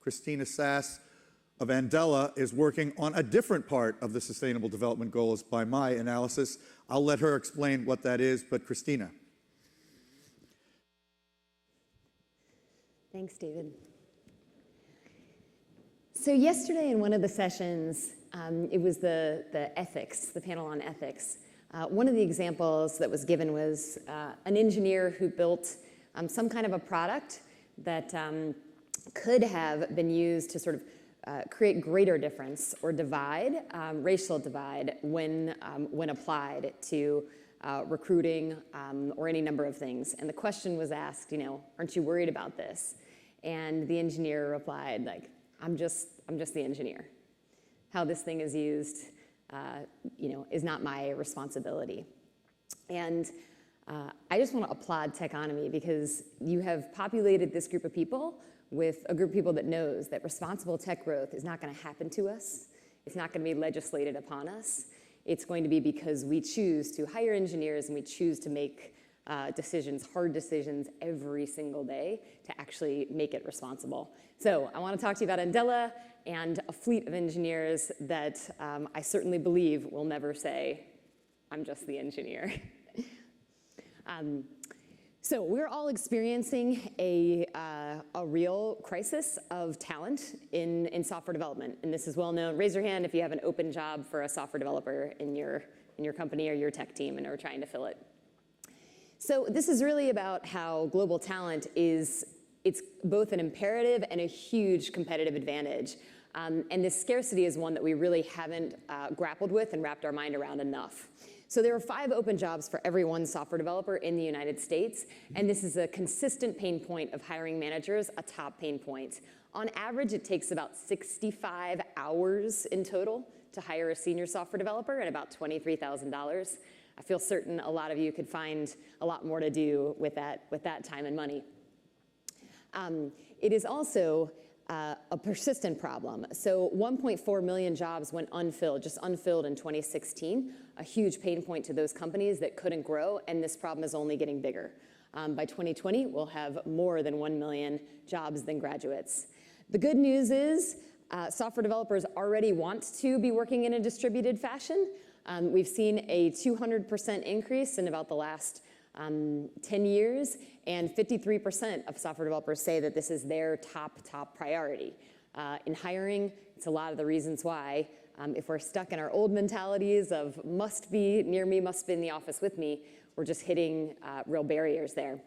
Christina Sass of Andela is working on a different part of the Sustainable Development Goals by my analysis. I'll let her explain what that is, but Christina. Thanks, David. So yesterday in one of the sessions, it was the panel on ethics. One of the examples that was given was an engineer who built some kind of a product that could have been used to sort of create greater difference or divide, racial divide, when applied to recruiting or any number of things. And the question was asked, aren't you worried about this? And the engineer replied, like, I'm just the engineer. How this thing is used, is not my responsibility. And I just want to applaud Techonomy because you have populated this group of people with a group of people that knows that responsible tech growth is not going to happen to us. It's not going to be legislated upon us. It's going to be because we choose to hire engineers and we choose to make decisions, hard decisions every single day to actually make it responsible. So I want to talk to you about Andela and a fleet of engineers that I certainly believe will never say, I'm just the engineer. So we're all experiencing a real crisis of talent in software development, and this is well known. Raise your hand if you have an open job for a software developer in your company or your tech team and are trying to fill it. So this is really about how global talent it's both an imperative and a huge competitive advantage. And this scarcity is one that we really haven't grappled with and wrapped our mind around enough. So there are 5 open jobs for every 1 software developer in the United States, and this is a consistent pain point of hiring managers, a top pain point. On average, it takes about 65 hours in total to hire a senior software developer and about $23,000. I feel certain a lot of you could find a lot more to do with that time and money. It is also a persistent problem. So 1.4 million jobs went unfilled, just unfilled in 2016, a huge pain point to those companies that couldn't grow, and this problem is only getting bigger. By 2020, we'll have more than 1 million jobs than graduates. The good news is software developers already want to be working in a distributed fashion. We've seen a 200% increase in about the last 10 years, and 53% of software developers say that this is their top priority. In hiring, it's a lot of the reasons why. If we're stuck in our old mentalities of must be near me, must be in the office with me, we're just hitting real barriers there.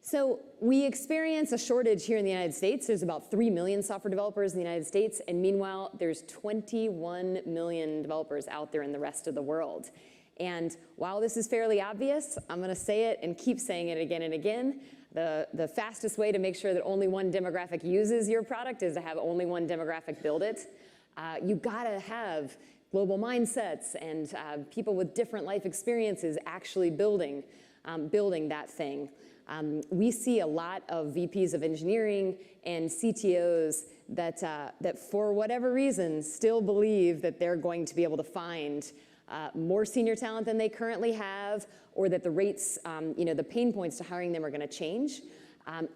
So we experience a shortage here in the United States. There's about 3 million software developers in the United States, and meanwhile, there's 21 million developers out there in the rest of the world. And while this is fairly obvious, I'm going to say it and keep saying it again and again. The fastest way to make sure that only one demographic uses your product is to have only one demographic build it. You got to have global mindsets and people with different life experiences actually building that thing. We see a lot of VPs of engineering and CTOs that for whatever reason still believe that they're going to be able to find more senior talent than they currently have, or that the rates, the pain points to hiring them are going to change,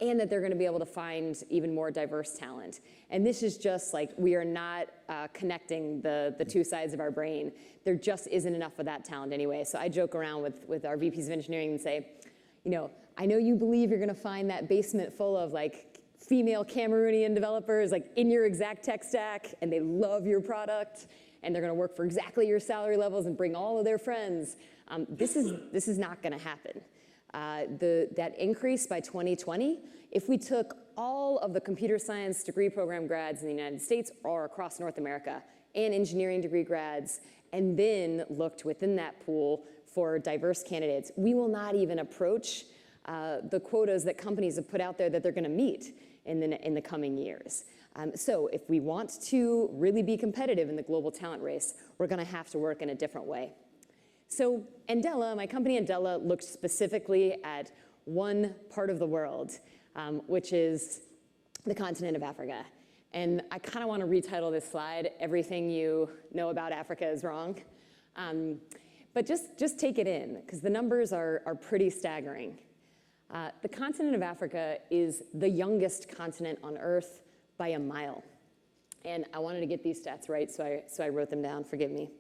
and that they're going to be able to find even more diverse talent. And this is just like we are not connecting the two sides of our brain. There just isn't enough of that talent anyway. So I joke around with our VPs of engineering and say, I know you believe you're going to find that basement full of like female Cameroonian developers like in your exact tech stack, and they love your product, and they're going to work for exactly your salary levels and bring all of their friends. This is not going to happen. That increase by 2020, if we took all of the computer science degree program grads in the United States or across North America and engineering degree grads, and then looked within that pool for diverse candidates, we will not even approach the quotas that companies have put out there that they're going to meet in the coming years. So if we want to really be competitive in the global talent race, we're going to have to work in a different way. So Andela, my company Andela, looked specifically at one part of the world, which is the continent of Africa. And I kind of want to retitle this slide, Everything You Know About Africa is Wrong. But just take it in, because the numbers are pretty staggering. The continent of Africa is the youngest continent on Earth by a mile. And I wanted to get these stats right, so I wrote them down, forgive me.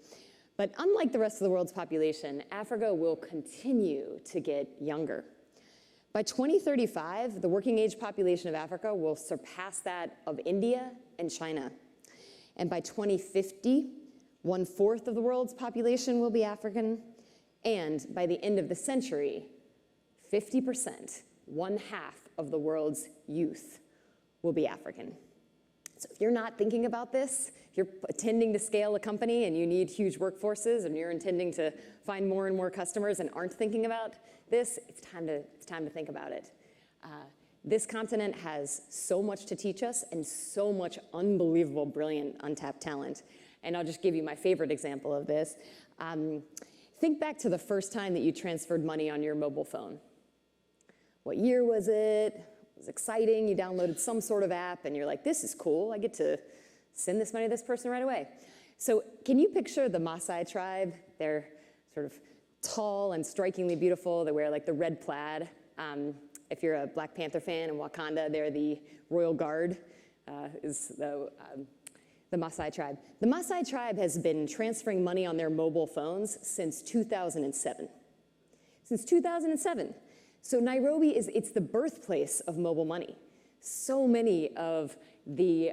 But unlike the rest of the world's population, Africa will continue to get younger. By 2035, the working age population of Africa will surpass that of India and China. And by 2050, 1/4 of the world's population will be African. And by the end of the century, 50%, 1/2 of the world's youth will be African. So if you're not thinking about this, if you're intending to scale a company and you need huge workforces and you're intending to find more and more customers and aren't thinking about this, it's time to think about it. This continent has so much to teach us and so much unbelievable, brilliant, untapped talent. And I'll just give you my favorite example of this. Think back to the first time that you transferred money on your mobile phone. What year was it? It was exciting. You downloaded some sort of app and you're like, this is cool. I get to send this money to this person right away. So can you picture the Maasai tribe? They're sort of tall and strikingly beautiful. They wear like the red plaid. If you're a Black Panther fan in Wakanda, they're the Royal Guard, is the Maasai tribe. The Maasai tribe has been transferring money on their mobile phones since 2007. Since 2007. So Nairobi it's the birthplace of mobile money. So many of the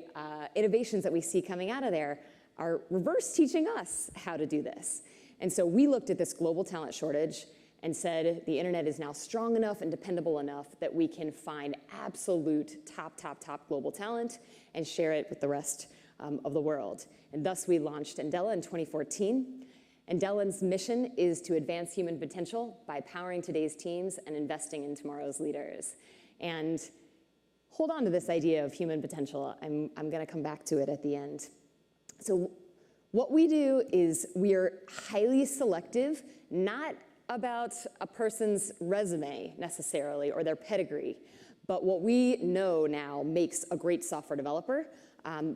innovations that we see coming out of there are reverse teaching us how to do this. And so we looked at this global talent shortage and said the internet is now strong enough and dependable enough that we can find absolute top global talent and share it with the rest of the world. And thus we launched Andela in 2014. Andela's mission is to advance human potential by powering today's teams and investing in tomorrow's leaders. And hold on to this idea of human potential. I'm going to come back to it at the end. So what we do is we are highly selective, not about a person's resume necessarily or their pedigree, but what we know now makes a great software developer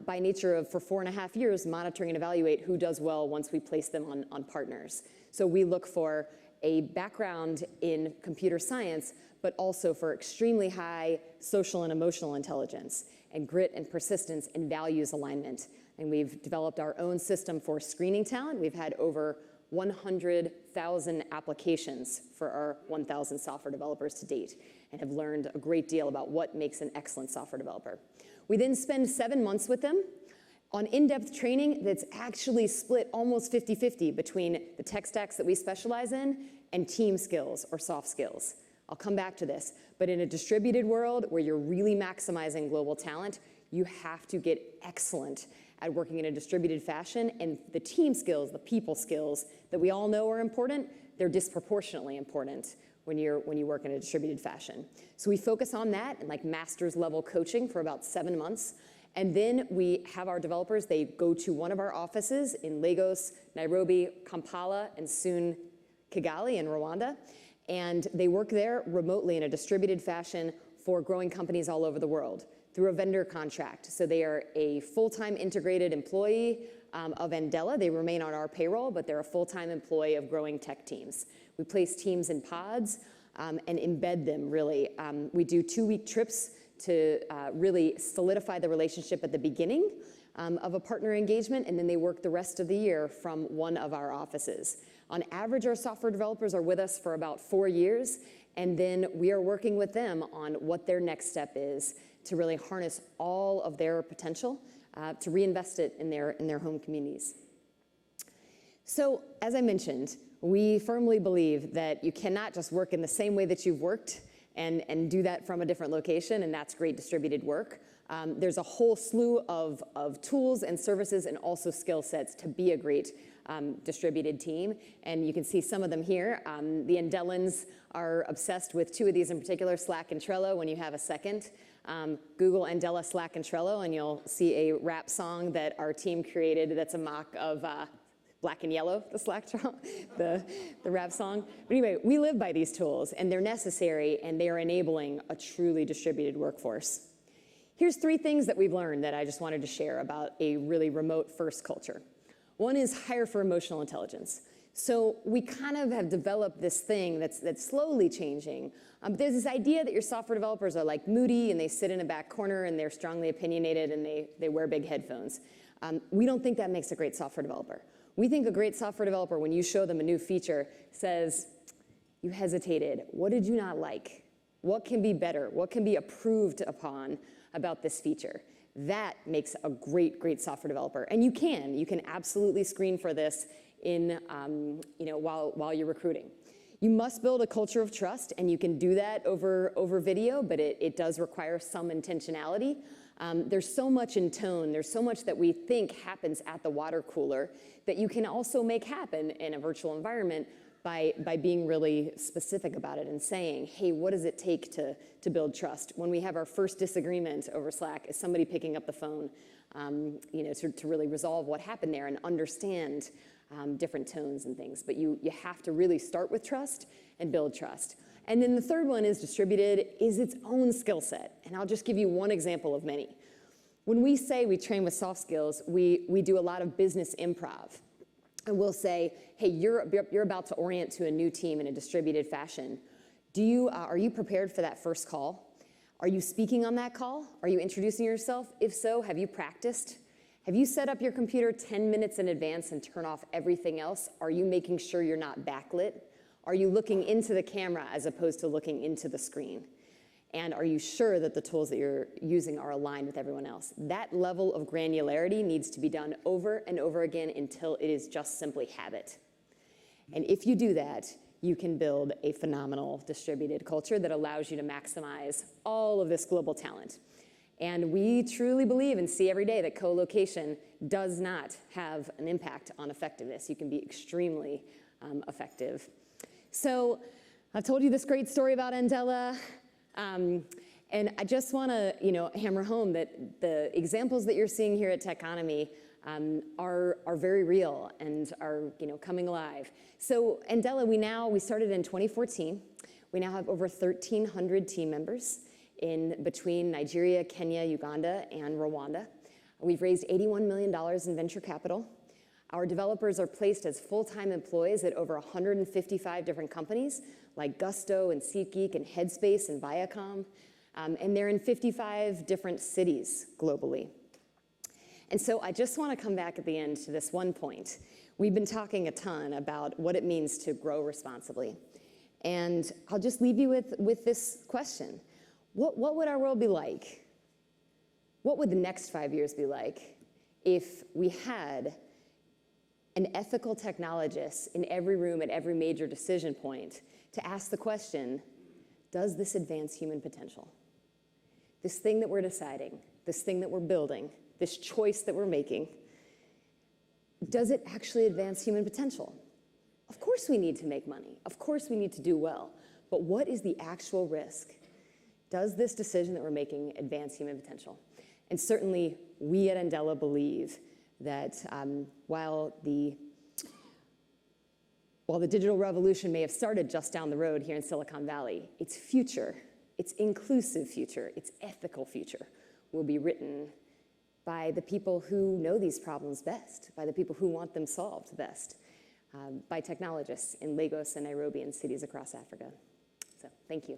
by nature of, for 4.5 years, monitoring and evaluate who does well once we place them on partners. So we look for a background in computer science, but also for extremely high social and emotional intelligence and grit and persistence and values alignment. And we've developed our own system for screening talent. We've had over 100,000 applications for our 1,000 software developers to date and have learned a great deal about what makes an excellent software developer. We then spend 7 months with them on in-depth training that's actually split almost 50-50 between the tech stacks that we specialize in and team skills or soft skills. I'll come back to this, but in a distributed world where you're really maximizing global talent, you have to get excellent at working in a distributed fashion, and the team skills, the people skills that we all know are important, they're disproportionately important when you work in a distributed fashion. So we focus on that and like master's level coaching for about 7 months. And then we have our developers, they go to one of our offices in Lagos, Nairobi, Kampala, and soon Kigali in Rwanda. And they work there remotely in a distributed fashion for growing companies all over the world through a vendor contract. So they are a full-time integrated employee of Andela. They remain on our payroll, but they're a full-time employee of growing tech teams. We place teams in pods and embed them, really. We do 2-week trips to really solidify the relationship at the beginning of a partner engagement, and then they work the rest of the year from one of our offices. On average, our software developers are with us for about 4 years, and then we are working with them on what their next step is to really harness all of their potential to reinvest it in their home communities. So, as I mentioned, we firmly believe that you cannot just work in the same way that you've worked and do that from a different location, and that's great distributed work. There's a whole slew of tools and services and also skill sets to be a great distributed team, and you can see some of them here. The Andelans are obsessed with 2 of these in particular, Slack and Trello. When you have a second, Google Andela, Slack, and Trello, and you'll see a rap song that our team created that's a mock of Black and Yellow, the Slack, the rap song. But anyway, we live by these tools, and they're necessary, and they are enabling a truly distributed workforce. Here's 3 things that we've learned that I just wanted to share about a really remote-first culture. One is hire for emotional intelligence. So we kind of have developed this thing that's slowly changing. There's this idea that your software developers are like moody and they sit in a back corner and they're strongly opinionated and they wear big headphones. We don't think that makes a great software developer. We think a great software developer, when you show them a new feature, says, you hesitated. What did you not like? What can be better? What can be improved upon about this feature? That makes a great, great software developer. And you can absolutely screen for this in, while you're recruiting. You must build a culture of trust, and you can do that over video, but it does require some intentionality. There's so much in tone, there's so much that we think happens at the water cooler that you can also make happen in a virtual environment by being really specific about it and saying, hey, what does it take to build trust? When we have our first disagreement over Slack, is somebody picking up the phone to really resolve what happened there and understand different tones and things. But you have to really start with trust and build trust. And then the third one is distributed, is its own skill set. And I'll just give you one example of many. When we say we train with soft skills, we do a lot of business improv. And we'll say, hey, you're about to orient to a new team in a distributed fashion. Are you prepared for that first call? Are you speaking on that call? Are you introducing yourself? If so, have you practiced? Have you set up your computer 10 minutes in advance and turn off everything else? Are you making sure you're not backlit? Are you looking into the camera as opposed to looking into the screen? And are you sure that the tools that you're using are aligned with everyone else? That level of granularity needs to be done over and over again until it is just simply habit. And if you do that, you can build a phenomenal distributed culture that allows you to maximize all of this global talent. And we truly believe and see every day that co-location does not have an impact on effectiveness. You can be extremely effective. So I've told you this great story about Andela. And I just want to, hammer home that the examples that you're seeing here at Techonomy are very real and are, coming alive. So Andela, we started in 2014. We now have over 1,300 team members in between Nigeria, Kenya, Uganda, and Rwanda. We've raised $81 million in venture capital. Our developers are placed as full-time employees at over 155 different companies like Gusto and SeatGeek and Headspace and Viacom, and they're in 55 different cities globally. And so I just want to come back at the end to this one point. We've been talking a ton about what it means to grow responsibly. And I'll just leave you with this question. What would our world be like? What would the next 5 years be like if we had an ethical technologist in every room at every major decision point to ask the question, does this advance human potential? This thing that we're deciding, this thing that we're building, this choice that we're making, does it actually advance human potential? Of course we need to make money. Of course we need to do well. But what is the actual risk? Does this decision that we're making advance human potential? And certainly we at Andela believe that while the digital revolution may have started just down the road here in Silicon Valley, its future, its inclusive future, its ethical future will be written by the people who know these problems best, by the people who want them solved best, by technologists in Lagos and Nairobi and cities across Africa. So thank you.